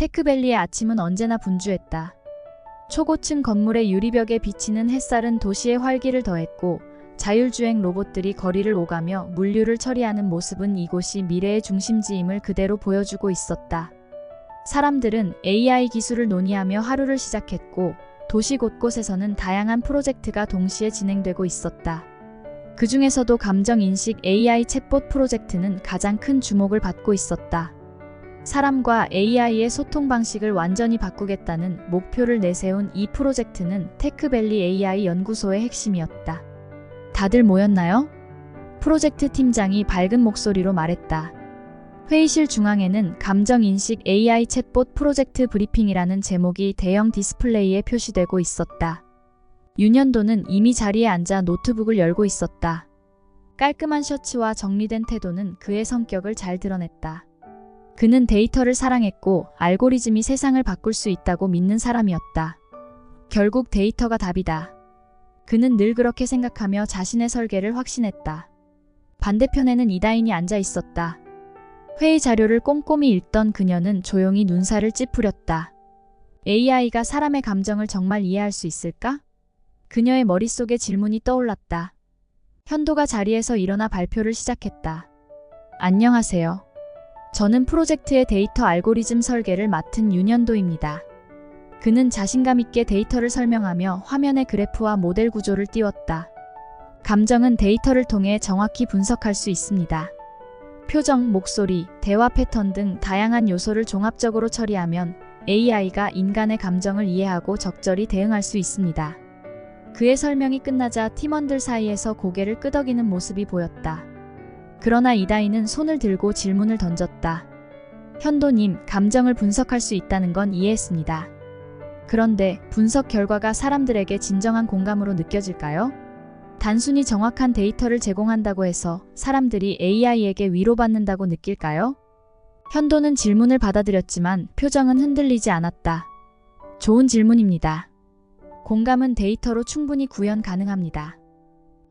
테크밸리의 아침은 언제나 분주했다. 초고층 건물의 유리벽에 비치는 햇살은 도시의 활기를 더했고 자율주행 로봇들이 거리를 오가며 물류를 처리하는 모습은 이곳이 미래의 중심지임을 그대로 보여주고 있었다. 사람들은 AI 기술을 논의하며 하루를 시작했고 도시 곳곳에서는 다양한 프로젝트가 동시에 진행되고 있었다. 그 중에서도 감정인식 AI 챗봇 프로젝트는 가장 큰 주목을 받고 있었다. 사람과 AI의 소통 방식을 완전히 바꾸겠다는 목표를 내세운 이 프로젝트는 테크밸리 AI 연구소의 핵심이었다. 다들 모였나요? 프로젝트 팀장이 밝은 목소리로 말했다. 회의실 중앙에는 감정인식 AI 챗봇 프로젝트 브리핑이라는 제목이 대형 디스플레이에 표시되고 있었다. 윤현도는 이미 자리에 앉아 노트북을 열고 있었다. 깔끔한 셔츠와 정리된 태도는 그의 성격을 잘 드러냈다. 그는 데이터를 사랑했고 알고리즘이 세상을 바꿀 수 있다고 믿는 사람이었다. 결국 데이터가 답이다. 그는 늘 그렇게 생각하며 자신의 설계를 확신했다. 반대편에는 이다인이 앉아 있었다. 회의 자료를 꼼꼼히 읽던 그녀는 조용히 눈살을 찌푸렸다. AI가 사람의 감정을 정말 이해할 수 있을까? 그녀의 머릿속에 질문이 떠올랐다. 현도가 자리에서 일어나 발표를 시작했다. 안녕하세요. 저는 프로젝트의 데이터 알고리즘 설계를 맡은 윤현도입니다. 그는 자신감 있게 데이터를 설명하며 화면에 그래프와 모델 구조를 띄웠다. 감정은 데이터를 통해 정확히 분석할 수 있습니다. 표정, 목소리, 대화 패턴 등 다양한 요소를 종합적으로 처리하면 AI가 인간의 감정을 이해하고 적절히 대응할 수 있습니다. 그의 설명이 끝나자 팀원들 사이에서 고개를 끄덕이는 모습이 보였다. 그러나 이다희는 손을 들고 질문을 던졌다. 현도님, 감정을 분석할 수 있다는 건 이해했습니다. 그런데 분석 결과가 사람들에게 진정한 공감으로 느껴질까요? 단순히 정확한 데이터를 제공한다고 해서 사람들이 AI에게 위로받는다고 느낄까요? 현도는 질문을 받아들였지만 표정은 흔들리지 않았다. 좋은 질문입니다. 공감은 데이터로 충분히 구현 가능합니다.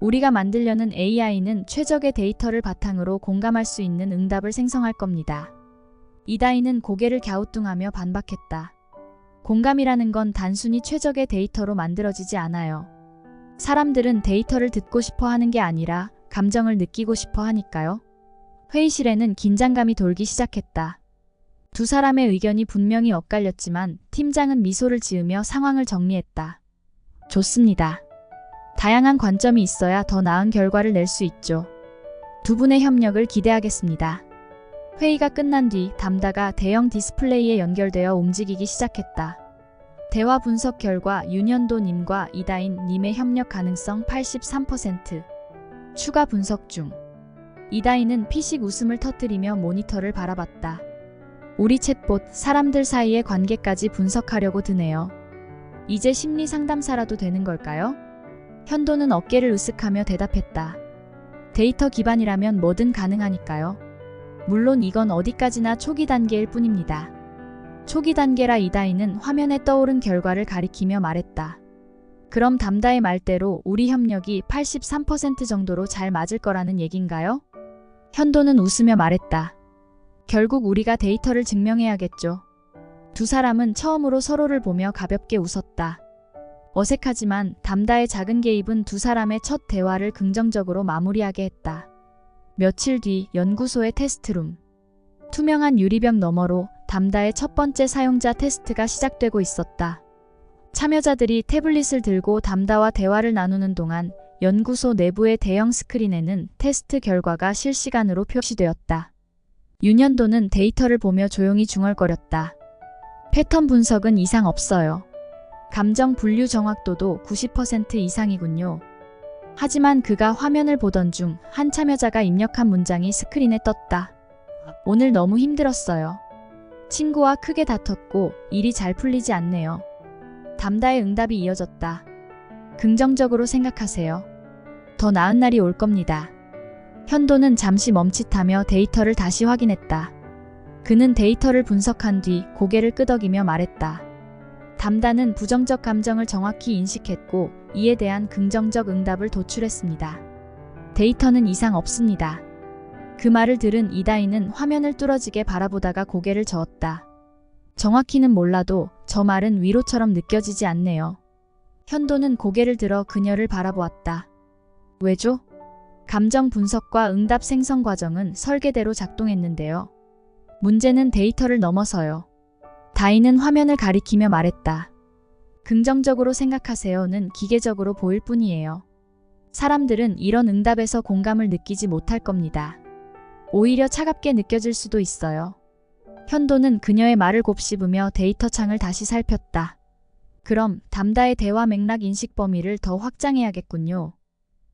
우리가 만들려는 AI는 최적의 데이터를 바탕으로 공감할 수 있는 응답을 생성할 겁니다. 이다희는 고개를 갸우뚱하며 반박했다. 공감이라는 건 단순히 최적의 데이터로 만들어지지 않아요. 사람들은 데이터를 듣고 싶어 하는 게 아니라 감정을 느끼고 싶어 하니까요. 회의실에는 긴장감이 돌기 시작했다. 두 사람의 의견이 분명히 엇갈렸지만 팀장은 미소를 지으며 상황을 정리했다. 좋습니다. 다양한 관점이 있어야 더 나은 결과를 낼 수 있죠. 두 분의 협력을 기대하겠습니다. 회의가 끝난 뒤 담다가 대형 디스플레이에 연결되어 움직이기 시작했다. 대화 분석 결과 윤현도님과 이다인님의 협력 가능성 83%. 추가 분석 중. 이다인은 피식 웃음을 터뜨리며 모니터를 바라봤다. 우리 챗봇, 사람들 사이의 관계까지 분석하려고 드네요. 이제 심리 상담사라도 되는 걸까요? 현도는 어깨를 으쓱하며 대답했다. 데이터 기반이라면 뭐든 가능하니까요. 물론 이건 어디까지나 초기 단계일 뿐입니다. 초기 단계라 이다희는 화면에 떠오른 결과를 가리키며 말했다. 그럼 담다의 말대로 우리 협력이 83% 정도로 잘 맞을 거라는 얘긴가요? 현도는 웃으며 말했다. 결국 우리가 데이터를 증명해야겠죠. 두 사람은 처음으로 서로를 보며 가볍게 웃었다. 어색하지만 담다의 작은 개입은 두 사람의 첫 대화를 긍정적으로 마무리하게 했다. 며칠 뒤 연구소의 테스트룸. 투명한 유리벽 너머로 담다의 첫 번째 사용자 테스트가 시작되고 있었다. 참여자들이 태블릿을 들고 담다와 대화를 나누는 동안 연구소 내부의 대형 스크린에는 테스트 결과가 실시간으로 표시되었다. 윤현도는 데이터를 보며 조용히 중얼거렸다. 패턴 분석은 이상 없어요. 감정 분류 정확도도 90% 이상이군요. 하지만 그가 화면을 보던 중 한 참여자가 입력한 문장이 스크린에 떴다. 오늘 너무 힘들었어요. 친구와 크게 다퉜고 일이 잘 풀리지 않네요. 담다의 응답이 이어졌다. 긍정적으로 생각하세요. 더 나은 날이 올 겁니다. 현도는 잠시 멈칫하며 데이터를 다시 확인했다. 그는 데이터를 분석한 뒤 고개를 끄덕이며 말했다. 담다는 부정적 감정을 정확히 인식했고 이에 대한 긍정적 응답을 도출했습니다. 데이터는 이상 없습니다. 그 말을 들은 이다희는 화면을 뚫어지게 바라보다가 고개를 저었다. 정확히는 몰라도 저 말은 위로처럼 느껴지지 않네요. 현도는 고개를 들어 그녀를 바라보았다. 왜죠? 감정 분석과 응답 생성 과정은 설계대로 작동했는데요. 문제는 데이터를 넘어서요. 다인은 화면을 가리키며 말했다. 긍정적으로 생각하세요는 기계적으로 보일 뿐이에요. 사람들은 이런 응답에서 공감을 느끼지 못할 겁니다. 오히려 차갑게 느껴질 수도 있어요. 현도는 그녀의 말을 곱씹으며 데이터 창을 다시 살폈다. 그럼 담다의 대화 맥락 인식 범위를 더 확장해야겠군요.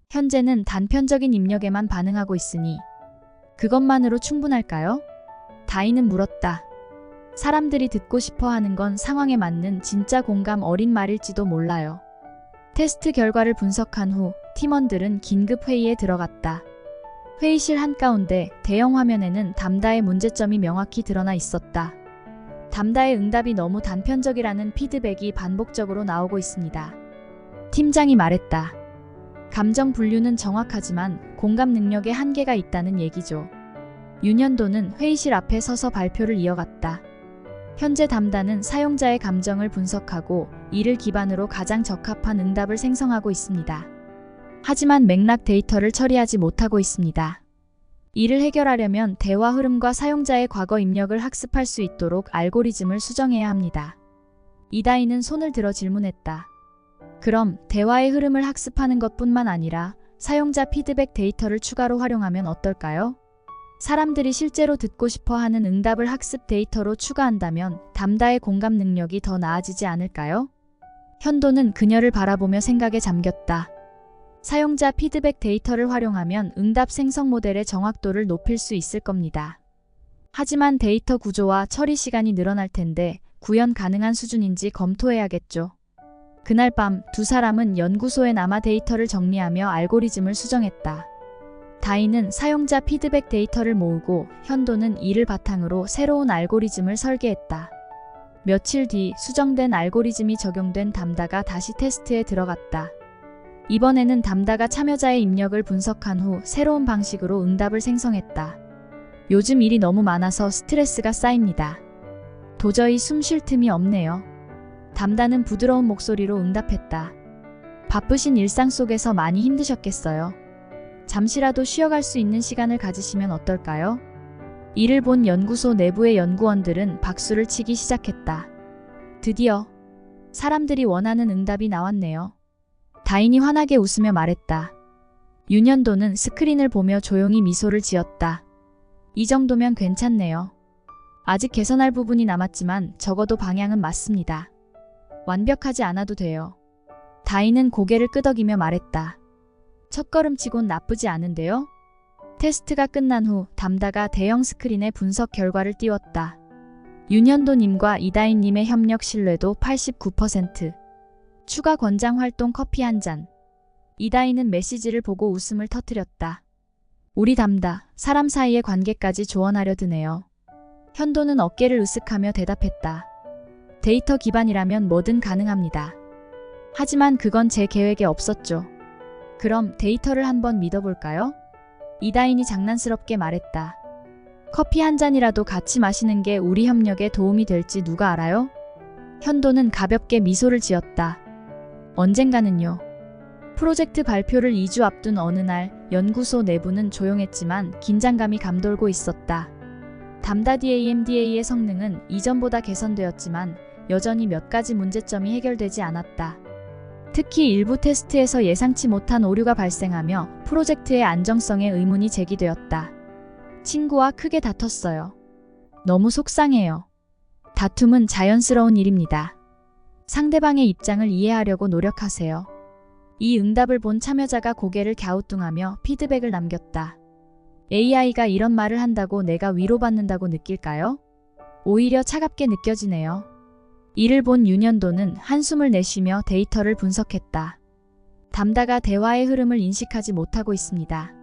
현재는 단편적인 입력에만 반응하고 있으니 그것만으로 충분할까요? 다인은 물었다. 사람들이 듣고 싶어 하는 건 상황에 맞는 진짜 공감 어린 말일지도 몰라요. 테스트 결과를 분석한 후 팀원들은 긴급 회의에 들어갔다. 회의실 한가운데 대형 화면에는 담다의 문제점이 명확히 드러나 있었다. 담다의 응답이 너무 단편적이라는 피드백이 반복적으로 나오고 있습니다. 팀장이 말했다. 감정 분류는 정확하지만 공감 능력에 한계가 있다는 얘기죠. 윤현도는 회의실 앞에 서서 발표를 이어갔다. 현재 담다는 사용자의 감정을 분석하고 이를 기반으로 가장 적합한 응답을 생성하고 있습니다. 하지만 맥락 데이터를 처리하지 못하고 있습니다. 이를 해결하려면 대화 흐름과 사용자의 과거 입력을 학습할 수 있도록 알고리즘을 수정해야 합니다. 이다희는 손을 들어 질문했다. 그럼 대화의 흐름을 학습하는 것뿐만 아니라 사용자 피드백 데이터를 추가로 활용하면 어떨까요? 사람들이 실제로 듣고 싶어 하는 응답을 학습 데이터로 추가한다면 담다의 공감 능력이 더 나아지지 않을까요? 현도는 그녀를 바라보며 생각에 잠겼다. 사용자 피드백 데이터를 활용하면 응답 생성 모델의 정확도를 높일 수 있을 겁니다. 하지만 데이터 구조와 처리 시간이 늘어날 텐데 구현 가능한 수준인지 검토해야겠죠. 그날 밤 두 사람은 연구소에 남아 데이터를 정리하며 알고리즘을 수정했다. 다인은 사용자 피드백 데이터를 모으고 현도는 이를 바탕으로 새로운 알고리즘을 설계했다. 며칠 뒤 수정된 알고리즘이 적용된 담다가 다시 테스트에 들어갔다. 이번에는 담다가 참여자의 입력을 분석한 후 새로운 방식으로 응답을 생성했다. 요즘 일이 너무 많아서 스트레스가 쌓입니다. 도저히 숨 쉴 틈이 없네요. 담다는 부드러운 목소리로 응답했다. 바쁘신 일상 속에서 많이 힘드셨겠어요. 잠시라도 쉬어갈 수 있는 시간을 가지시면 어떨까요? 이를 본 연구소 내부의 연구원들은 박수를 치기 시작했다. 드디어 사람들이 원하는 응답이 나왔네요. 다인이 환하게 웃으며 말했다. 윤현도는 스크린을 보며 조용히 미소를 지었다. 이 정도면 괜찮네요. 아직 개선할 부분이 남았지만 적어도 방향은 맞습니다. 완벽하지 않아도 돼요. 다인은 고개를 끄덕이며 말했다. 첫걸음치곤 나쁘지 않은데요? 테스트가 끝난 후 담다가 대형 스크린에 분석 결과를 띄웠다. 윤현도님과 이다인님의 협력 신뢰도 89%. 추가 권장 활동 커피 한 잔. 이다인은 메시지를 보고 웃음을 터뜨렸다. 우리 담다, 사람 사이의 관계까지 조언하려 드네요. 현도는 어깨를 으쓱하며 대답했다. 데이터 기반이라면 뭐든 가능합니다. 하지만 그건 제 계획에 없었죠. 그럼 데이터를 한번 믿어볼까요? 이다인이 장난스럽게 말했다. 커피 한 잔이라도 같이 마시는 게 우리 협력에 도움이 될지 누가 알아요? 현도는 가볍게 미소를 지었다. 언젠가는요. 프로젝트 발표를 2주 앞둔 어느 날 연구소 내부는 조용했지만 긴장감이 감돌고 있었다. 담다DAMDA의 성능은 이전보다 개선되었지만 여전히 몇 가지 문제점이 해결되지 않았다. 특히 일부 테스트에서 예상치 못한 오류가 발생하며 프로젝트의 안정성에 의문이 제기되었다. 친구와 크게 다퉜어요. 너무 속상해요. 다툼은 자연스러운 일입니다. 상대방의 입장을 이해하려고 노력하세요. 이 응답을 본 참여자가 고개를 갸우뚱하며 피드백을 남겼다. AI가 이런 말을 한다고 내가 위로받는다고 느낄까요? 오히려 차갑게 느껴지네요. 이를 본 윤현도는 한숨을 내쉬며 데이터를 분석했다. 담다가 대화의 흐름을 인식하지 못하고 있습니다.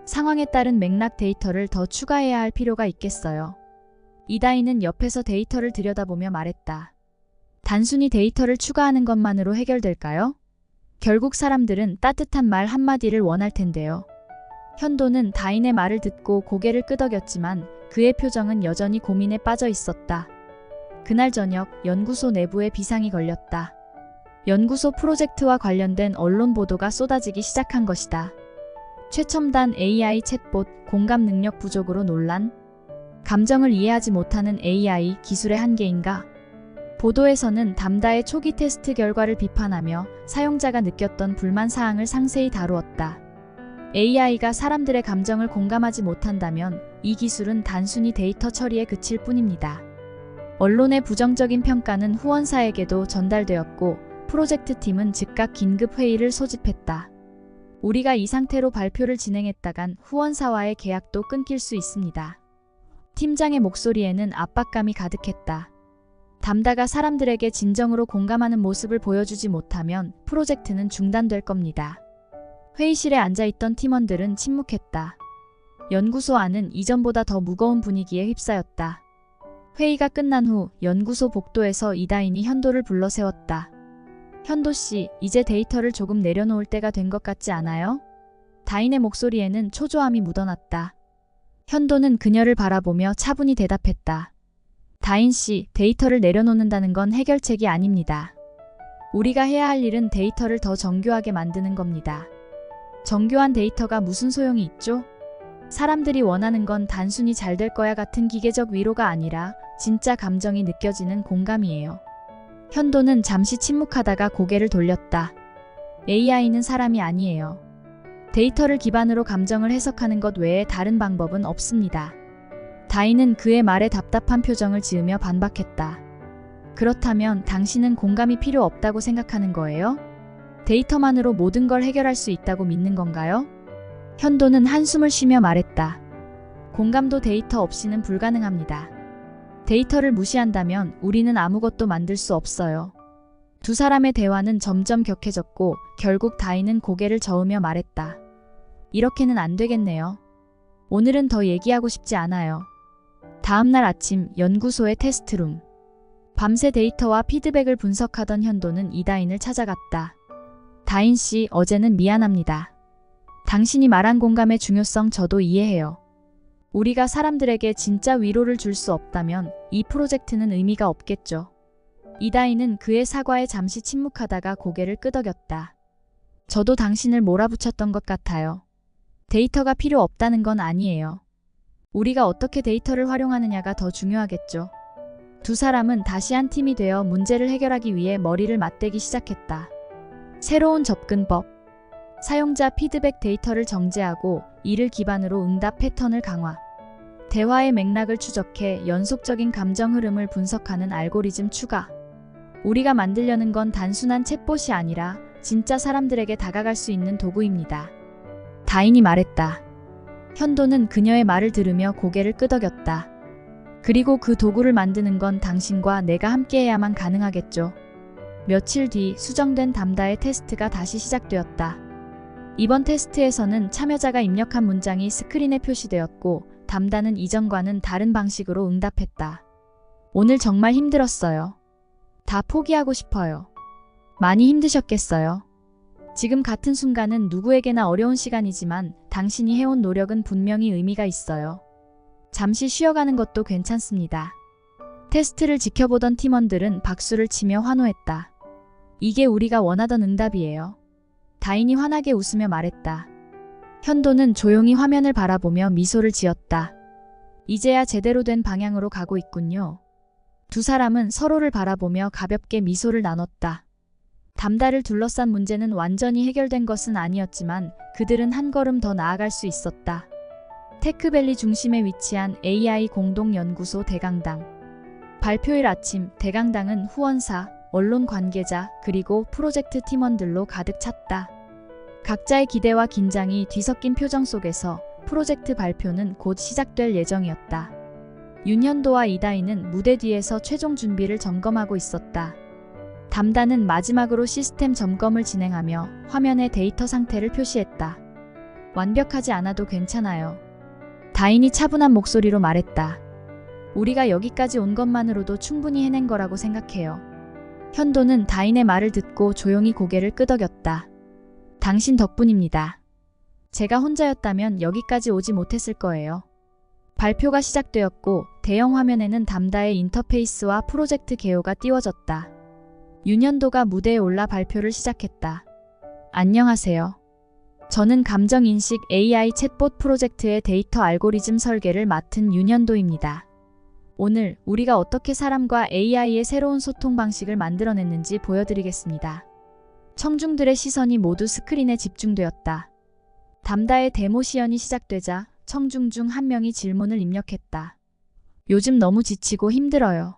상황에 따른 맥락 데이터를 더 추가해야 할 필요가 있겠어요. 이다희는 옆에서 데이터를 들여다보며 말했다. 단순히 데이터를 추가하는 것만으로 해결될까요? 결국 사람들은 따뜻한 말 한마디를 원할 텐데요. 현도는 다인의 말을 듣고 고개를 끄덕였지만 그의 표정은 여전히 고민에 빠져 있었다. 그날 저녁 연구소 내부에 비상이 걸렸다. 연구소 프로젝트와 관련된 언론 보도가 쏟아지기 시작한 것이다. 최첨단 AI 챗봇 공감 능력 부족으로 논란? 감정을 이해하지 못하는 AI 기술의 한계인가? 보도에서는 담다의 초기 테스트 결과를 비판하며 사용자가 느꼈던 불만 사항을 상세히 다루었다. AI가 사람들의 감정을 공감하지 못한다면 이 기술은 단순히 데이터 처리에 그칠 뿐입니다. 언론의 부정적인 평가는 후원사에게도 전달되었고 프로젝트 팀은 즉각 긴급 회의를 소집했다. 우리가 이 상태로 발표를 진행했다간 후원사와의 계약도 끊길 수 있습니다. 팀장의 목소리에는 압박감이 가득했다. 담다가 사람들에게 진정으로 공감하는 모습을 보여주지 못하면 프로젝트는 중단될 겁니다. 회의실에 앉아있던 팀원들은 침묵했다. 연구소 안은 이전보다 더 무거운 분위기에 휩싸였다. 회의가 끝난 후 연구소 복도에서 이다인이 현도를 불러 세웠다. 현도씨, 이제 데이터를 조금 내려놓을 때가 된 것 같지 않아요? 다인의 목소리에는 초조함이 묻어났다. 현도는 그녀를 바라보며 차분히 대답했다. 다인씨, 데이터를 내려놓는다는 건 해결책이 아닙니다. 우리가 해야 할 일은 데이터를 더 정교하게 만드는 겁니다. 정교한 데이터가 무슨 소용이 있죠? 사람들이 원하는 건 단순히 잘 될 거야 같은 기계적 위로가 아니라 진짜 감정이 느껴지는 공감이에요. 현도는 잠시 침묵하다가 고개를 돌렸다. AI는 사람이 아니에요. 데이터를 기반으로 감정을 해석하는 것 외에 다른 방법은 없습니다. 다인은 그의 말에 답답한 표정을 지으며 반박했다. 그렇다면 당신은 공감이 필요 없다고 생각하는 거예요? 데이터만으로 모든 걸 해결할 수 있다고 믿는 건가요? 현도는 한숨을 쉬며 말했다. 공감도 데이터 없이는 불가능합니다. 데이터를 무시한다면 우리는 아무것도 만들 수 없어요. 두 사람의 대화는 점점 격해졌고 결국 다인은 고개를 저으며 말했다. 이렇게는 안 되겠네요. 오늘은 더 얘기하고 싶지 않아요. 다음날 아침 연구소의 테스트룸. 밤새 데이터와 피드백을 분석하던 현도는 이다인을 찾아갔다. 다인씨, 어제는 미안합니다. 당신이 말한 공감의 중요성 저도 이해해요. 우리가 사람들에게 진짜 위로를 줄 수 없다면 이 프로젝트는 의미가 없겠죠. 이다인은 그의 사과에 잠시 침묵하다가 고개를 끄덕였다. 저도 당신을 몰아붙였던 것 같아요. 데이터가 필요 없다는 건 아니에요. 우리가 어떻게 데이터를 활용하느냐가 더 중요하겠죠. 두 사람은 다시 한 팀이 되어 문제를 해결하기 위해 머리를 맞대기 시작했다. 새로운 접근법. 사용자 피드백 데이터를 정제하고 이를 기반으로 응답 패턴을 강화. 대화의 맥락을 추적해 연속적인 감정 흐름을 분석하는 알고리즘 추가. 우리가 만들려는 건 단순한 챗봇이 아니라 진짜 사람들에게 다가갈 수 있는 도구입니다. 다인이 말했다. 현도는 그녀의 말을 들으며 고개를 끄덕였다. 그리고 그 도구를 만드는 건 당신과 내가 함께해야만 가능하겠죠. 며칠 뒤 수정된 담다의 테스트가 다시 시작되었다. 이번 테스트에서는 참여자가 입력한 문장이 스크린에 표시되었고 담다는 이전과는 다른 방식으로 응답했다. 오늘 정말 힘들었어요. 다 포기하고 싶어요. 많이 힘드셨겠어요. 지금 같은 순간은 누구에게나 어려운 시간이지만 당신이 해온 노력은 분명히 의미가 있어요. 잠시 쉬어가는 것도 괜찮습니다. 테스트를 지켜보던 팀원들은 박수를 치며 환호했다. 이게 우리가 원하던 응답이에요. 다인이 환하게 웃으며 말했다. 현도는 조용히 화면을 바라보며 미소를 지었다. 이제야 제대로 된 방향으로 가고 있군요. 두 사람은 서로를 바라보며 가볍게 미소를 나눴다. 담다를 둘러싼 문제는 완전히 해결된 것은 아니었지만 그들은 한 걸음 더 나아갈 수 있었다. 테크밸리 중심에 위치한 AI 공동연구소 대강당. 발표일 아침 대강당은 후원사, 언론 관계자, 그리고 프로젝트 팀원들로 가득 찼다. 각자의 기대와 긴장이 뒤섞인 표정 속에서 프로젝트 발표는 곧 시작될 예정이었다. 윤현도와 이다희는 무대 뒤에서 최종 준비를 점검하고 있었다. 담다는 마지막으로 시스템 점검을 진행하며 화면에 데이터 상태를 표시했다. 완벽하지 않아도 괜찮아요. 다인이 차분한 목소리로 말했다. 우리가 여기까지 온 것만으로도 충분히 해낸 거라고 생각해요. 현도는 다인의 말을 듣고 조용히 고개를 끄덕였다. 당신 덕분입니다. 제가 혼자였다면 여기까지 오지 못했을 거예요. 발표가 시작되었고 대형 화면에는 담다의 인터페이스와 프로젝트 개요가 띄워졌다. 윤현도가 무대에 올라 발표를 시작했다. 안녕하세요. 저는 감정인식 AI 챗봇 프로젝트의 데이터 알고리즘 설계를 맡은 윤현도입니다. 오늘 우리가 어떻게 사람과 AI의 새로운 소통 방식을 만들어냈는지 보여드리겠습니다. 청중들의 시선이 모두 스크린에 집중되었다. 담다의 데모 시연이 시작되자 청중 중 한 명이 질문을 입력했다. 요즘 너무 지치고 힘들어요.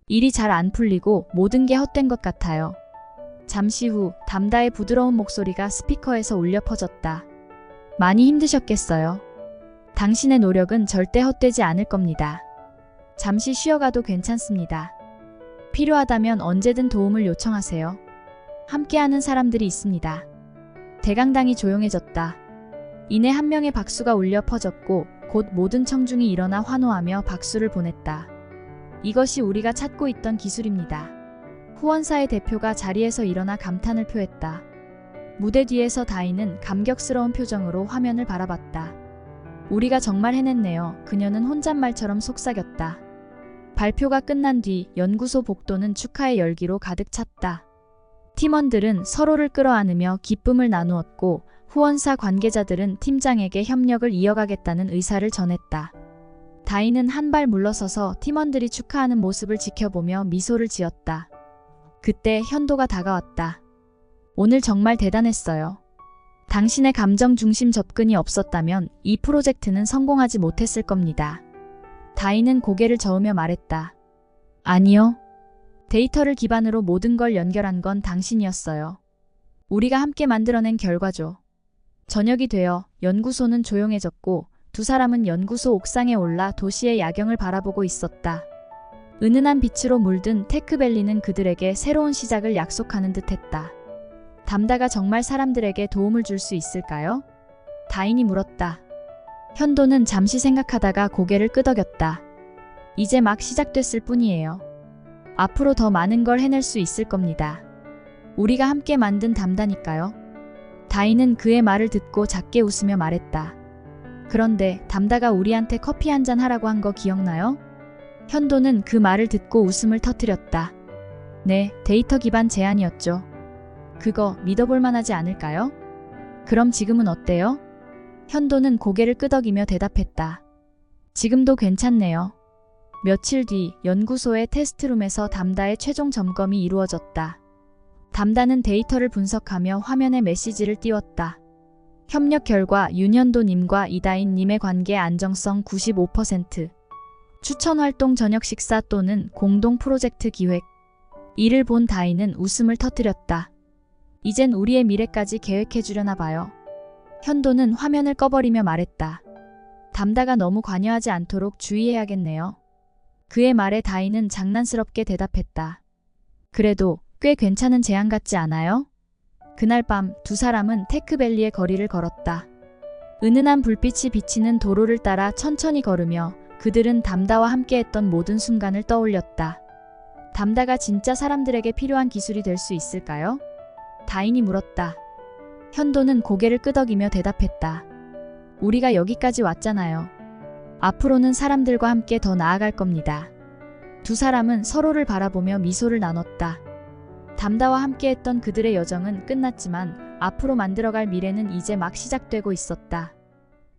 일이 잘 안 풀리고 모든 게 헛된 것 같아요. 잠시 후 담다의 부드러운 목소리가 스피커에서 울려 퍼졌다. 많이 힘드셨겠어요. 당신의 노력은 절대 헛되지 않을 겁니다. 잠시 쉬어가도 괜찮습니다. 필요하다면 언제든 도움을 요청하세요. 함께하는 사람들이 있습니다. 대강당이 조용해졌다. 이내 한 명의 박수가 울려 퍼졌고 곧 모든 청중이 일어나 환호하며 박수를 보냈다. 이것이 우리가 찾고 있던 기술입니다. 후원사의 대표가 자리에서 일어나 감탄을 표했다. 무대 뒤에서 다인은 감격스러운 표정으로 화면을 바라봤다. 우리가 정말 해냈네요. 그녀는 혼잣말처럼 속삭였다. 발표가 끝난 뒤 연구소 복도는 축하의 열기로 가득 찼다. 팀원들은 서로를 끌어안으며 기쁨을 나누었고 후원사 관계자들은 팀장에게 협력을 이어가겠다는 의사를 전했다. 다인은 한 발 물러서서 팀원들이 축하하는 모습을 지켜보며 미소를 지었다. 그때 현도가 다가왔다. 오늘 정말 대단했어요. 당신의 감정 중심 접근이 없었다면 이 프로젝트는 성공하지 못했을 겁니다. 다인은 고개를 저으며 말했다. 아니요. 데이터를 기반으로 모든 걸 연결한 건 당신이었어요. 우리가 함께 만들어낸 결과죠. 저녁이 되어 연구소는 조용해졌고 두 사람은 연구소 옥상에 올라 도시의 야경을 바라보고 있었다. 은은한 빛으로 물든 테크밸리는 그들에게 새로운 시작을 약속하는 듯했다. 담다가 정말 사람들에게 도움을 줄 수 있을까요? 다인이 물었다. 현도는 잠시 생각하다가 고개를 끄덕였다. 이제 막 시작됐을 뿐이에요. 앞으로 더 많은 걸 해낼 수 있을 겁니다. 우리가 함께 만든 담다니까요. 다인은 그의 말을 듣고 작게 웃으며 말했다. 그런데 담다가 우리한테 커피 한잔 하라고 한 거 기억나요? 현도는 그 말을 듣고 웃음을 터뜨렸다. 네, 데이터 기반 제안이었죠. 그거 믿어볼 만하지 않을까요? 그럼 지금은 어때요? 현도는 고개를 끄덕이며 대답했다. 지금도 괜찮네요. 며칠 뒤 연구소의 테스트룸에서 담다의 최종 점검이 이루어졌다. 담다는 데이터를 분석하며 화면에 메시지를 띄웠다. 협력 결과 윤현도님과 이다인님의 관계 안정성 95%. 추천활동 저녁 식사 또는 공동 프로젝트 기획. 이를 본 다인은 웃음을 터뜨렸다. 이젠 우리의 미래까지 계획해 주려나 봐요. 현도는 화면을 꺼버리며 말했다. 담다가 너무 관여하지 않도록 주의해야겠네요. 그의 말에 다인은 장난스럽게 대답했다. 그래도 꽤 괜찮은 제안 같지 않아요? 그날 밤 두 사람은 테크밸리의 거리를 걸었다. 은은한 불빛이 비치는 도로를 따라 천천히 걸으며 그들은 담다와 함께했던 모든 순간을 떠올렸다. 담다가 진짜 사람들에게 필요한 기술이 될 수 있을까요? 다인이 물었다. 현도는 고개를 끄덕이며 대답했다. 우리가 여기까지 왔잖아요. 앞으로는 사람들과 함께 더 나아갈 겁니다. 두 사람은 서로를 바라보며 미소를 나눴다. 담다와 함께했던 그들의 여정은 끝났지만 앞으로 만들어갈 미래는 이제 막 시작되고 있었다.